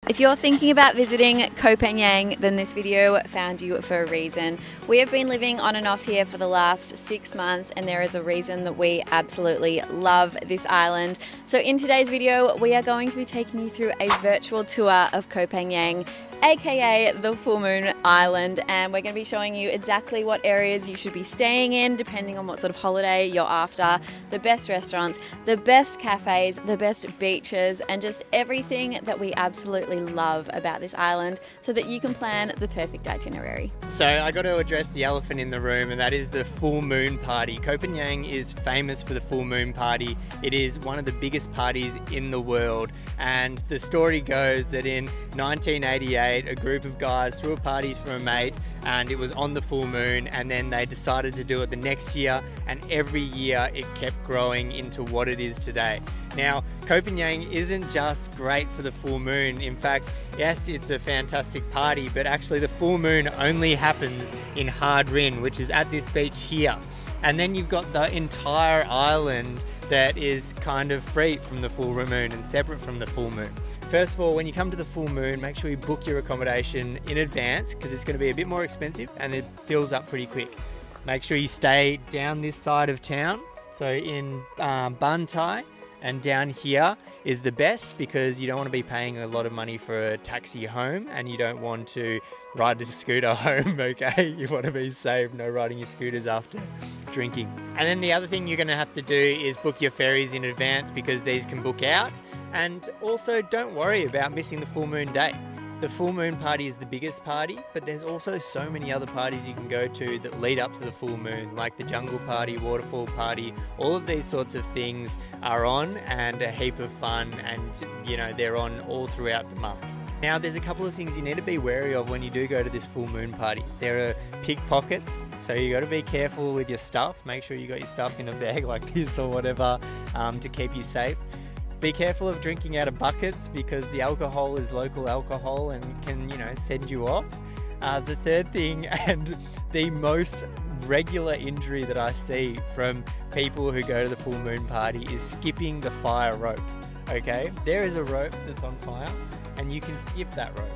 If you're thinking about visiting Koh Phangan, then this video found you for a reason. We have been living on and off here for the last 6 months, and there is a reason that we absolutely love this island. So in today's video, we are going to be taking you through a virtual tour of Koh Phangan, aka the Full Moon Island, and we're going to be showing you exactly what areas you should be staying in depending on what sort of holiday you're after, the best restaurants, the best cafes, the best beaches, and just everything that we absolutely love about this island so that you can plan the perfect itinerary. So I got to address the elephant in the room, and that is the full moon party. Koh Phangan is famous for the full moon party. It is one of the biggest parties in the world, and the story goes that in 1988 a group of guys threw a party for a mate, and it was on the full moon, and then they decided to do it the next year, and every year it kept growing into what it is today. Now, Koh Phangan isn't just great for the full moon. In fact, yes, it's a fantastic party, but actually the full moon only happens in Haad, which is at this beach here. And then you've got the entire island that is kind of free from the full moon and separate from the full moon. First of all, when you come to the full moon, make sure you book your accommodation in advance because it's going to be a bit more expensive and it fills up pretty quick. Make sure you stay down this side of town, so in Bantai, and down here is the best because you don't want to be paying a lot of money for a taxi home, and you don't want to ride a scooter home, okay? You want to be safe, no riding your scooters after drinking. And then the other thing you're going to have to do is book your ferries in advance because these can book out. And also don't worry about missing the full moon day. The full moon party is the biggest party, but there's also so many other parties you can go to that lead up to the full moon, like the jungle party, waterfall party. All of these sorts of things are on and a heap of fun, and you know, they're on all throughout the month. Now, there's a couple of things you need to be wary of when you do go to this full moon party. There are pickpockets, so you got to be careful with your stuff. Make sure you got your stuff in a bag like this or whatever to keep you safe. Be careful of drinking out of buckets because the alcohol is local alcohol and can, you know, send you off. The third thing, and the most regular injury that I see from people who go to the full moon party, is skipping the fire rope. Okay, there is a rope that's on fire and you can skip that rope.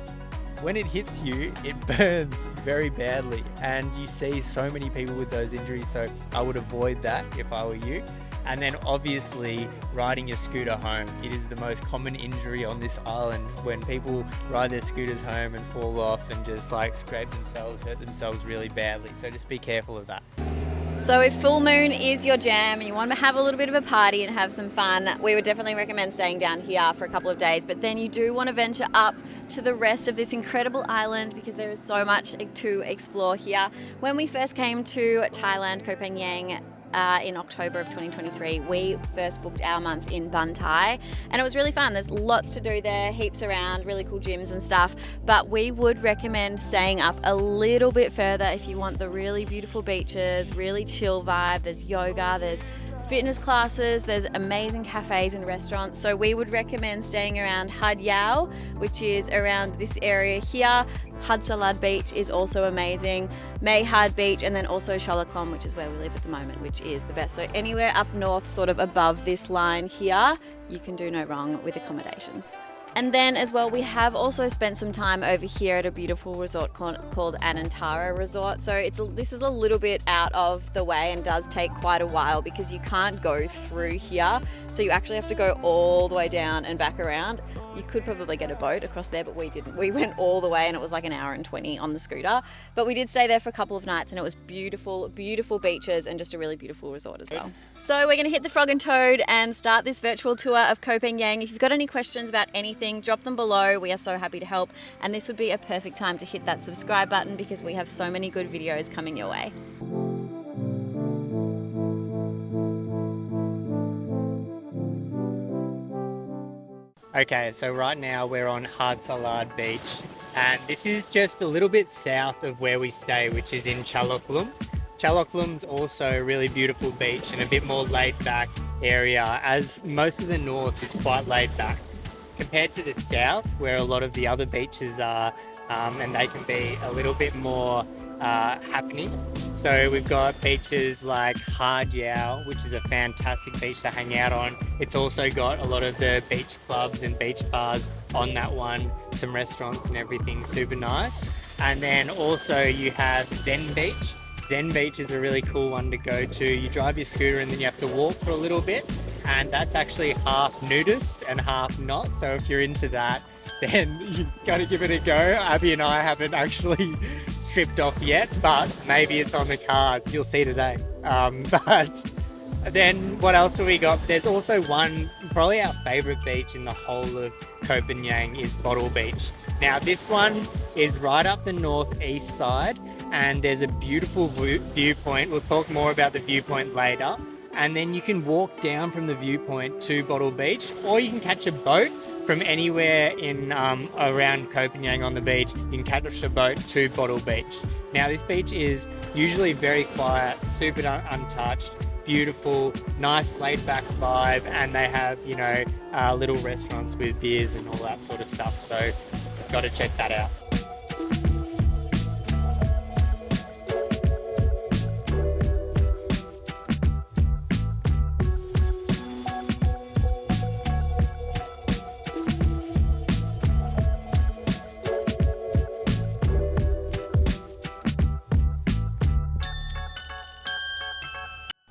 When it hits you, it burns very badly, and you see so many people with those injuries, so I would avoid that if I were you. And then obviously riding your scooter home. It is the most common injury on this island when people ride their scooters home and fall off and just like scrape themselves, hurt themselves really badly. So just be careful of that. So if full moon is your jam and you want to have a little bit of a party and have some fun, we would definitely recommend staying down here for a couple of days. But then you do want to venture up to the rest of this incredible island because there is so much to explore here. When we first came to Thailand, Koh Phangan, in October of 2023, we first booked our month in Bantai, and it was really fun. There's lots to do there, heaps around, really cool gyms and stuff, but we would recommend staying up a little bit further if you want the really beautiful beaches, really chill vibe. There's yoga, there's fitness classes, there's amazing cafes and restaurants. So we would recommend staying around Haad, which is around this area here. Haad Beach is also amazing, Mae Haad Beach, and then also Shalaklom, which is where we live at the moment, which is the best. So anywhere up north, sort of above this line here, you can do no wrong with accommodation. And then as well, we have also spent some time over here at a beautiful resort called Anantara Resort. So this is a little bit out of the way and does take quite a while because you can't go through here. So you actually have to go all the way down and back around. You could probably get a boat across there, but we didn't. We went all the way and it was like an hour and 20 on the scooter. But we did stay there for a couple of nights and it was beautiful, beautiful beaches and just a really beautiful resort as well. So we're going to hit the Frog and Toad and start this virtual tour of Koh Phangan. If you've got any questions about anything, drop them below. We are so happy to help. And this would be a perfect time to hit that subscribe button because we have so many good videos coming your way. Okay, so right now we're on Haad Beach, and this is just a little bit south of where we stay, which is in Chaloklum. Chaloklum's also a really beautiful beach and a bit more laid back area, as most of the north is quite laid back compared to the south where a lot of the other beaches are, and they can be a little bit more happening. So we've got beaches like Haad, which is a fantastic beach to hang out on. It's also got a lot of the beach clubs and beach bars on that one, some restaurants and everything, super nice. And then also you have Zen Beach. Zen Beach is a really cool one to go to. You drive your scooter and then you have to walk for a little bit, and that's actually half nudist and half not. So if you're into that, then you got to give it a go. Abby and I haven't actually stripped off yet, but maybe it's on the cards. You'll see today. But then what else have we got? There's also one, probably our favorite beach in the whole of Koh Phangan is Bottle Beach. Now this one is right up the northeast side, and there's a beautiful viewpoint. We'll talk more about the viewpoint later. And then you can walk down from the viewpoint to Bottle Beach, or you can catch a boat from anywhere in around Koh Phangan on the beach. You can catch a boat to Bottle Beach. Now this beach is usually very quiet, super untouched, beautiful, nice laid back vibe, and they have, you know, little restaurants with beers and all that sort of stuff. So got to check that out.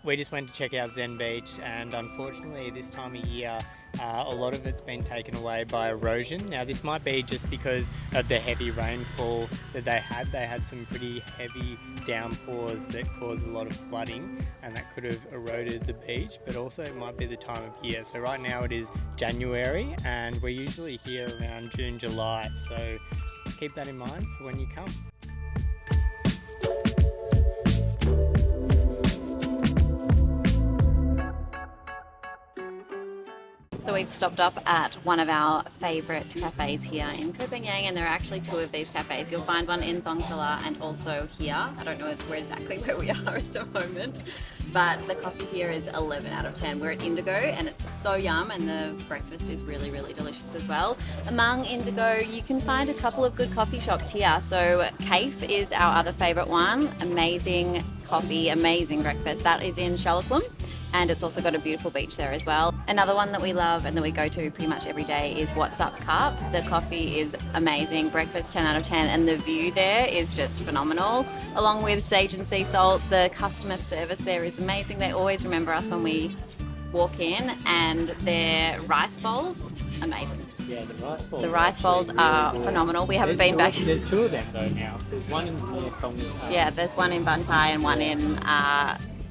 We just went to check out Zen Beach, and unfortunately this time of year a lot of it's been taken away by erosion. Now this might be just because of the heavy rainfall that they had. They had some pretty heavy downpours that caused a lot of flooding, and that could have eroded the beach, but also it might be the time of year. So right now it is January, and we're usually here around June, July, so keep that in mind for when you come. So we've stopped up at one of our favourite cafes here in Koh Phangan, and there are actually two of these cafes. You'll find one in Thong Sala and also here. I don't know exactly where we are at the moment, but the coffee here is 11 out of 10. We're at Indigo, and it's so yum, and the breakfast is really, really delicious as well. Among Indigo, you can find a couple of good coffee shops here. So Kite is our other favourite one. Amazing coffee, amazing breakfast. That is in Shalakwam. And it's also got a beautiful beach there as well. Another one that we love and that we go to pretty much every day is What's Up Cup. The coffee is amazing, breakfast 10 out of 10, and the view there is just phenomenal. Along with Sage and Sea Salt, the customer service there is amazing. They always remember us when we walk in, and their rice bowls, amazing. Yeah, the rice bowls are phenomenal. We haven't been back. There's two of them though now. There's one in yeah, there's one in Bantai and one in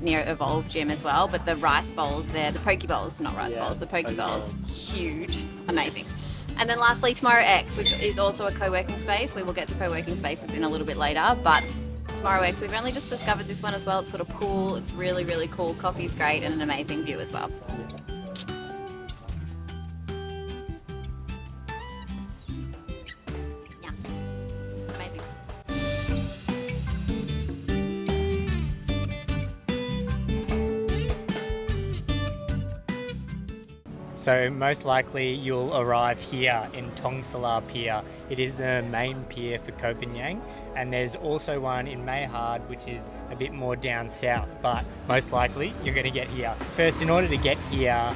near Evolve Gym as well, but the rice bowls there, the poke bowls, not rice bowls, the poke bowls, huge, amazing. And then lastly, Tomorrow X, which is also a co-working space. We will get to co-working spaces in a little bit later, but Tomorrow X, we've only just discovered this one as well. It's got a pool, it's really, really cool, coffee's great, and an amazing view as well. So most likely you'll arrive here in Thong Sala Pier. It is the main pier for Koh Phangan, and there's also one in Haad, which is a bit more down south, but most likely you're going to get here. First, in order to get here,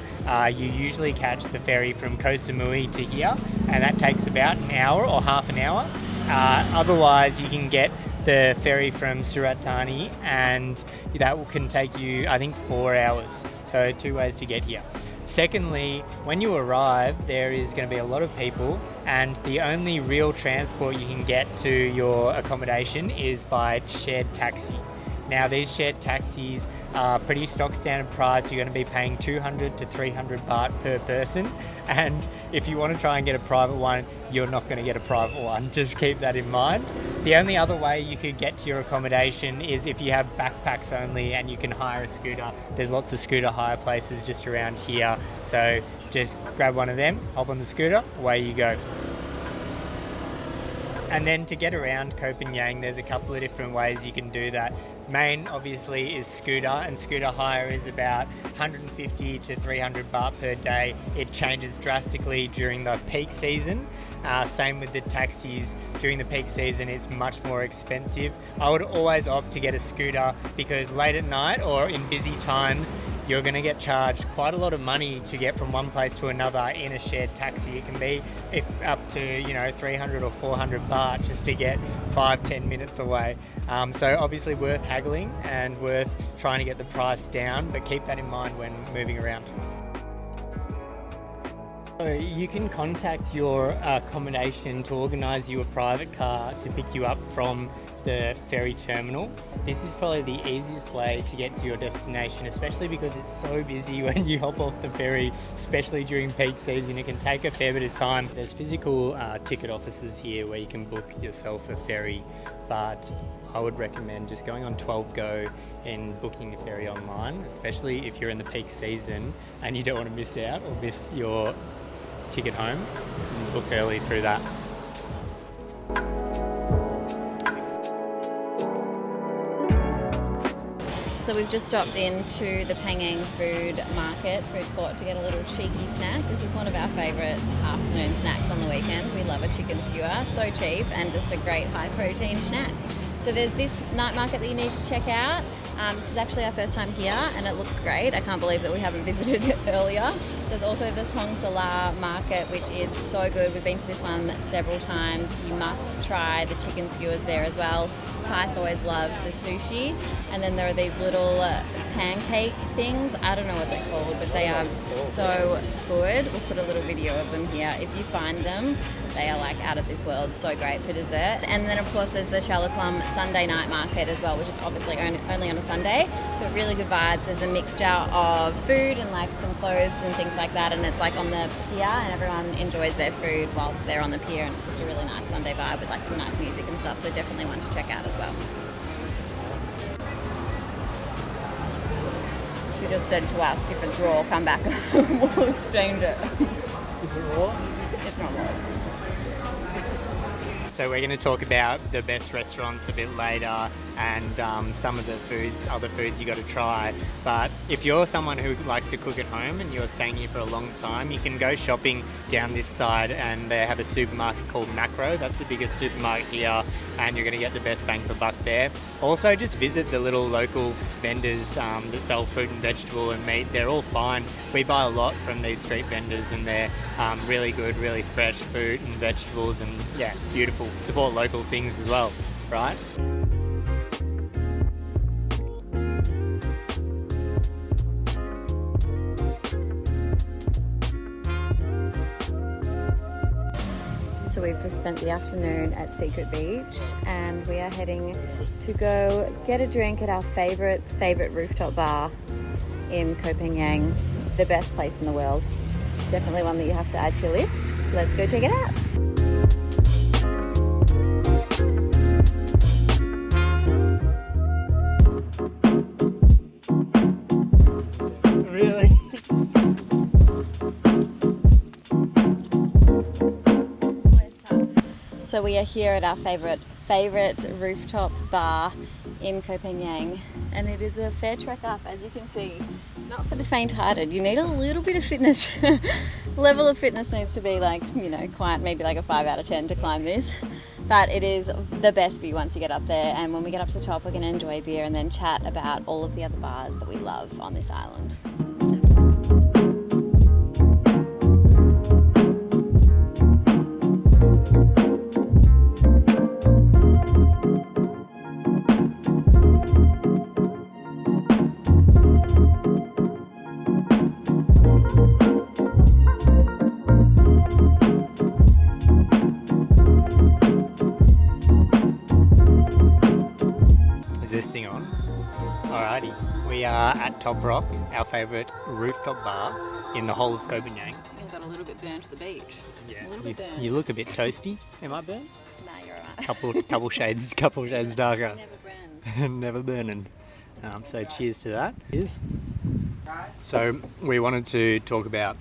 you usually catch the ferry from Koh Samui to here, and that takes about an hour or half an hour. Otherwise, you can get the ferry from Surat Thani, and that can take you, I think, 4 hours. So 2 ways to get here. Secondly, when you arrive, there is going to be a lot of people, and the only real transport you can get to your accommodation is by shared taxi. Now, these shared taxis are pretty stock standard price. You're going to be paying 200 to 300 baht per person, and if you want to try and get a private one, you're not going to get a private one. Just keep that in mind. The only other way you could get to your accommodation is if you have backpacks only and you can hire a scooter. There's lots of scooter hire places just around here, so just grab one of them, hop on the scooter, away you go. And then to get around Koh Phangan, there's a couple of different ways you can do that. Main, obviously, is scooter, and scooter hire is about 150 to 300 baht per day. It changes drastically during the peak season. Same with the taxis. During the peak season, it's much more expensive. I would always opt to get a scooter because late at night or in busy times, you're going to get charged quite a lot of money to get from one place to another in a shared taxi. It can be up to 300 or 400 baht just to get 5-10 minutes away. So obviously worth haggling and worth trying to get the price down, but keep that in mind when moving around. So you can contact your accommodation to organise you a private car to pick you up from the ferry terminal. This is probably the easiest way to get to your destination, especially because it's so busy when you hop off the ferry, especially during peak season. It can take a fair bit of time. There's physical ticket offices here where you can book yourself a ferry, but I would recommend just going on 12Go and booking the ferry online, especially if you're in the peak season and you don't want to miss out or miss your ticket home, and book early through that. So we've just stopped into the Phangan food court to get a little cheeky snack. This is one of our favourite afternoon snacks on the weekend. We love a chicken skewer, so cheap and just a great high protein snack. So there's this night market that you need to check out. This is actually our first time here and it looks great. I can't believe that we haven't visited it earlier. There's also the Tong Salar market, which is so good. We've been to this one several times. You must try the chicken skewers there as well. Tice always loves the sushi. And then there are these little pancake things. I don't know what they're called, but they are so good. We'll put a little video of them here. If you find them, they are like out of this world. So great for dessert. And then of course there's the Chalaklum Sunday night market as well, which is obviously only on a Sunday. But really good vibes. There's a mixture of food and like some clothes and things like that. And it's like on the pier and everyone enjoys their food whilst they're on the pier. And it's just a really nice Sunday vibe with like some nice music and stuff. So definitely one to check out as well. She just said to us, if it's raw, come back and we'll exchange it. Is it raw? It's not raw. So we're going to talk about the best restaurants a bit later and some of the other foods you got to try. But if you're someone who likes to cook at home and you're staying here for a long time, you can go shopping down this side and they have a supermarket called Macro. That's the biggest supermarket here and you're going to get the best bang for buck there. Also just visit the little local vendors that sell fruit and vegetable and meat. They're all fine. We buy a lot from these street vendors and they're really good, really fresh fruit and vegetables and yeah, beautiful. Support local things as well, right? So we've just spent the afternoon at Secret Beach and we are heading to go get a drink at our favourite rooftop bar in Koh Phangan, the best place in the world. Definitely one that you have to add to your list. Let's go check it out. Really? So we are here at our favourite rooftop bar in Koh Phangan and it is a fair trek up, as you can see. Not for the faint-hearted. You need a little bit of fitness. Level of fitness needs to be like, quite maybe like a 5 out of 10 to climb this. But it is the best view once you get up there, and when we get up to the top we're going to enjoy beer and then chat about all of the other bars that we love on this island. Is this thing on? Alrighty, we are at Top Rock, our favourite rooftop bar in the whole of Koh Phangan. You got a little bit burnt to the beach. Yeah, A little bit burnt. you look a bit toasty. Am I burnt? Nah, you're alright. Couple shades darker. Never burns. Never burning. So cheers to that. Cheers. So we wanted to talk about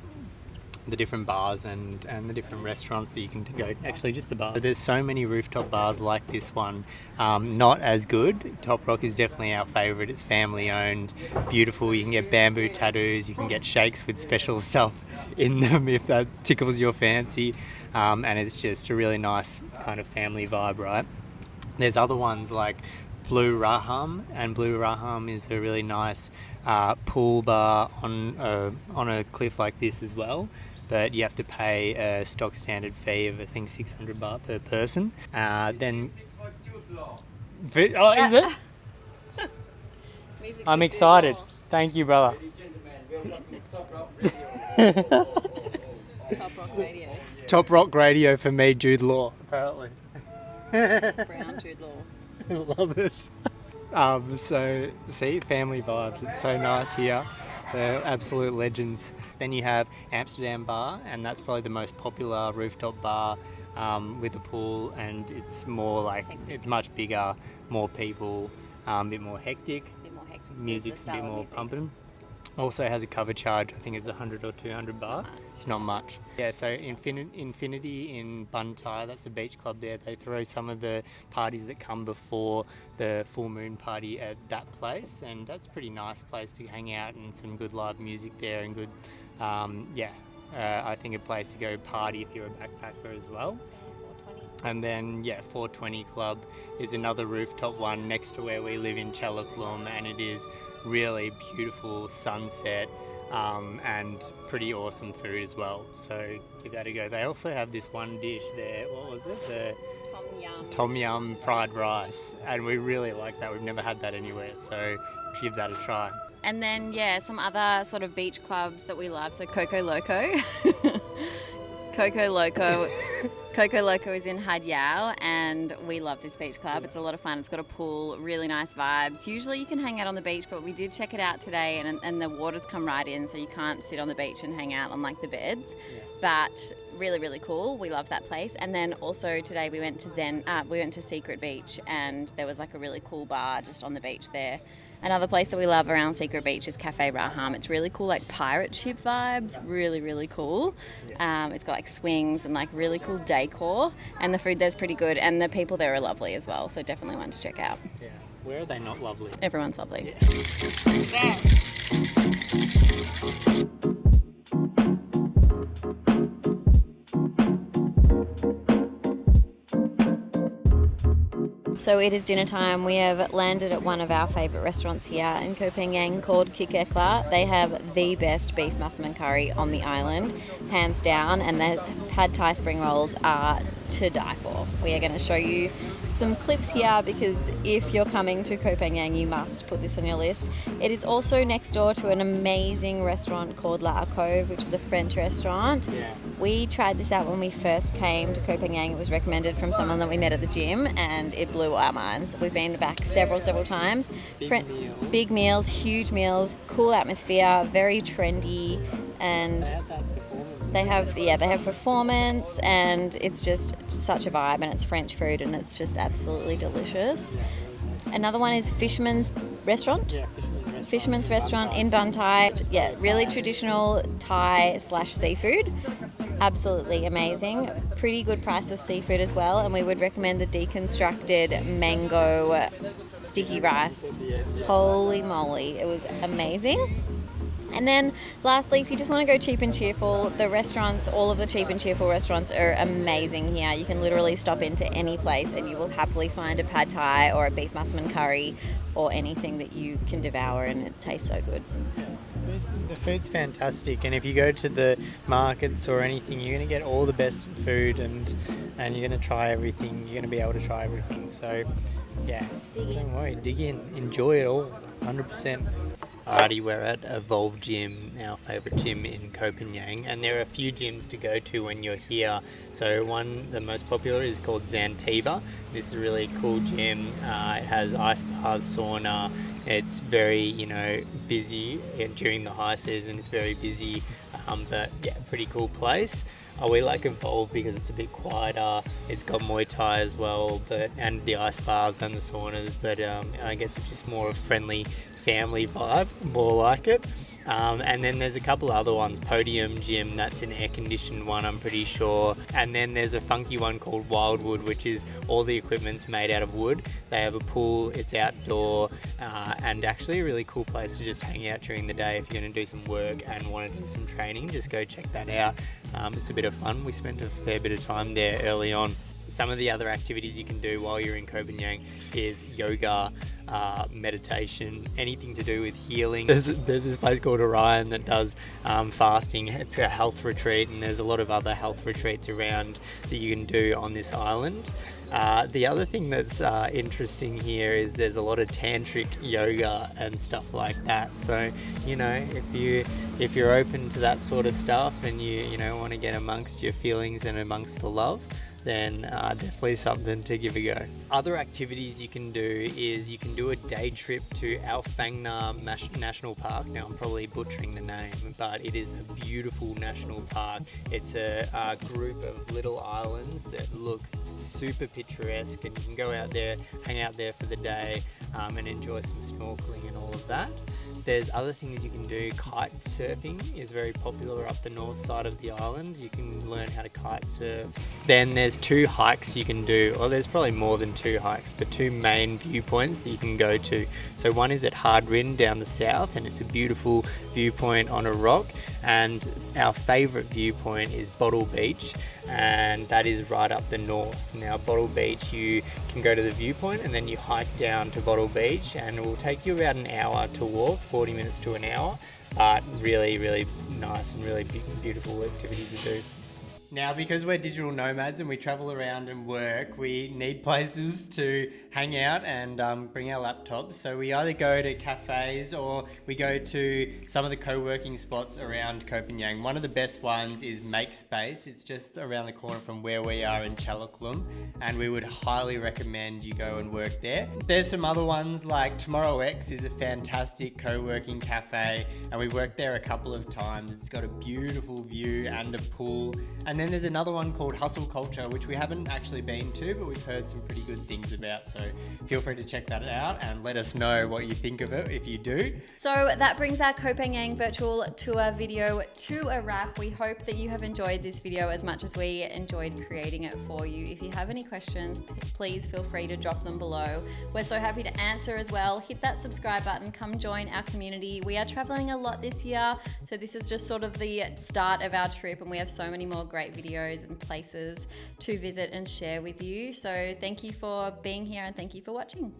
the different bars and the different restaurants that you can go. Actually, just the bar. There's so many rooftop bars like this one. Not as good. Top Rock is definitely our favourite. It's family owned, beautiful. You can get bamboo tattoos. You can get shakes with special stuff in them if that tickles your fancy. And it's just a really nice kind of family vibe, right? There's other ones like Blue Raham, and Blue Raham is a really nice pool bar on a cliff like this as well. But you have to pay a stock standard fee of I think 600 baht per person. Then, is it? I'm excited. Thank you, brother. Top Rock Radio. Top Rock Radio for me, Jude Law, apparently. Brown Jude Law. Love it. So, see, family vibes. It's so nice here. They're absolute legends. Then you have Amsterdam Bar, and that's probably the most popular rooftop bar with a pool, and it's more like, it's much bigger, more people, a bit more hectic. Music's a bit more pumping. Also has a cover charge, I think it's 100 or 200 baht. It's not much. Yeah, so Infinity in Bun Thai, that's a beach club there. They throw some of the parties that come before the full moon party at that place, and that's a pretty nice place to hang out and some good live music there and good, I think a place to go party if you're a backpacker as well. And then, 420 Club is another rooftop one next to where we live in Chalaklum, and it is really beautiful sunset and pretty awesome food as well. So give that a go. They also have this one dish there. What was it? The Tom Yum fried rice, and we really like that. We've never had that anywhere, so give that a try. And then, some other sort of beach clubs that we love. So Coco Loco. Coco Loco is in Haad, and we love this beach club. It's a lot of fun. It's got a pool, really nice vibes. Usually you can hang out on the beach, but we did check it out today, and the water's come right in, so you can't sit on the beach and hang out on like the beds. Yeah. But really, really cool. We love that place. And then also today we went to Secret Beach, and there was like a really cool bar just on the beach there. Another place that we love around Secret Beach is Cafe Raham. It's really cool, like pirate ship vibes. Really, really cool. It's got like swings and like really cool decor, and the food there's pretty good, and the people there are lovely as well. So definitely one to check out. Yeah. Where are they not lovely? Everyone's lovely. Yeah. So it is dinner time. We have landed at one of our favourite restaurants here in Koh Phangan called Kikekla. They have the best beef Massaman curry on the island, hands down, and their pad Thai spring rolls are to die for. We are going to show you some clips here because if you're coming to Koh Phangan, you must put this on your list. It is also next door to an amazing restaurant called La Alcove, which is a French restaurant. Yeah. We tried this out when we first came to Koh Phangan. It was recommended from someone that we met at the gym, and it blew our minds. We've been back several times. Big meals, huge meals, cool atmosphere, very trendy, and they have performance, and it's just such a vibe, and it's French food, and it's just absolutely delicious. Another one is Fisherman's Restaurant. Yeah, Fisherman's Restaurant in Bun Thai. Yeah, really traditional Thai/seafood. Absolutely amazing. Pretty good price of seafood as well, and we would recommend the deconstructed mango sticky rice. Holy moly, it was amazing. And then lastly, if you just want to go cheap and cheerful, the restaurants, all of the cheap and cheerful restaurants are amazing here. You can literally stop into any place and you will happily find a pad Thai or a beef Massaman curry or anything that you can devour, and it tastes so good. The food's fantastic, and if you go to the markets or anything, you're going to get all the best food, and you're going to try everything. You're going to be able to try everything. So, yeah, don't worry, dig in, enjoy it all, 100%. Alrighty, we're at Evolve Gym, our favourite gym in Koh Phangan, and there are a few gyms to go to when you're here. So the most popular is called Zantiva. This is a really cool gym. It has ice baths, sauna. It's very, busy during the high season. It's very busy, but yeah, pretty cool place. We like Evolve because it's a bit quieter. It's got Muay Thai as well, and the ice baths and the saunas. But I guess it's just more a friendly family vibe, more like it. And then there's a couple other ones. Podium Gym, that's an air-conditioned one, I'm pretty sure. And then there's a funky one called Wildwood, which is all the equipment's made out of wood. They have a pool, it's outdoor, and actually a really cool place to just hang out during the day if you're going to do some work and want to do some training. Just go check that out. It's a bit of fun. We spent a fair bit of time there early on. Some of the other activities you can do while you're in Koh Phangan is yoga, meditation, anything to do with healing. There's this place called Orion that does fasting. It's a health retreat, and there's a lot of other health retreats around that you can do on this island. The other thing that's interesting here is there's a lot of tantric yoga and stuff like that. So, you know, if you're open to that sort of stuff and you want to get amongst your feelings and amongst the love, then definitely something to give a go. Other activities you can do is you can do a day trip to Koh Phangan National Park. Now I'm probably butchering the name, but it is a beautiful national park. It's a group of little islands that look super picturesque, and you can go out there, hang out there for the day, and enjoy some snorkeling and all of that. There's other things you can do. Kite surfing is very popular up the north side of the island. You can learn how to kite surf. Then there's 2 hikes you can do, or there's probably more than 2 hikes, but 2 main viewpoints that you can go to. So one is at Haad down the south, and it's a beautiful viewpoint on a rock. And our favourite viewpoint is Bottle Beach, and that is right up the north. Now Bottle Beach, you can go to the viewpoint and then you hike down to Bottle Beach, and it will take you about an hour to walk, 40 minutes to an hour, but really, really nice and really beautiful activity to do. Now, because we're digital nomads and we travel around and work, we need places to hang out and bring our laptops. So we either go to cafes or we go to some of the co-working spots around Koh Phangan. One of the best ones is Make Space. It's just around the corner from where we are in Chalakloom, and we would highly recommend you go and work there. There's some other ones like Tomorrow X is a fantastic co-working cafe, and we worked there a couple of times. It's got a beautiful view and a pool. And then there's another one called Hustle Culture, which we haven't actually been to, but we've heard some pretty good things about. So feel free to check that out and let us know what you think of it if you do. So that brings our Koh Phangan virtual tour video to a wrap. We hope that you have enjoyed this video as much as we enjoyed creating it for you. If you have any questions, please feel free to drop them below. We're so happy to answer as well. Hit that subscribe button, come join our community. We are traveling a lot this year, so this is just sort of the start of our trip, and we have so many more great videos and places to visit and share with you. So thank you for being here, and thank you for watching.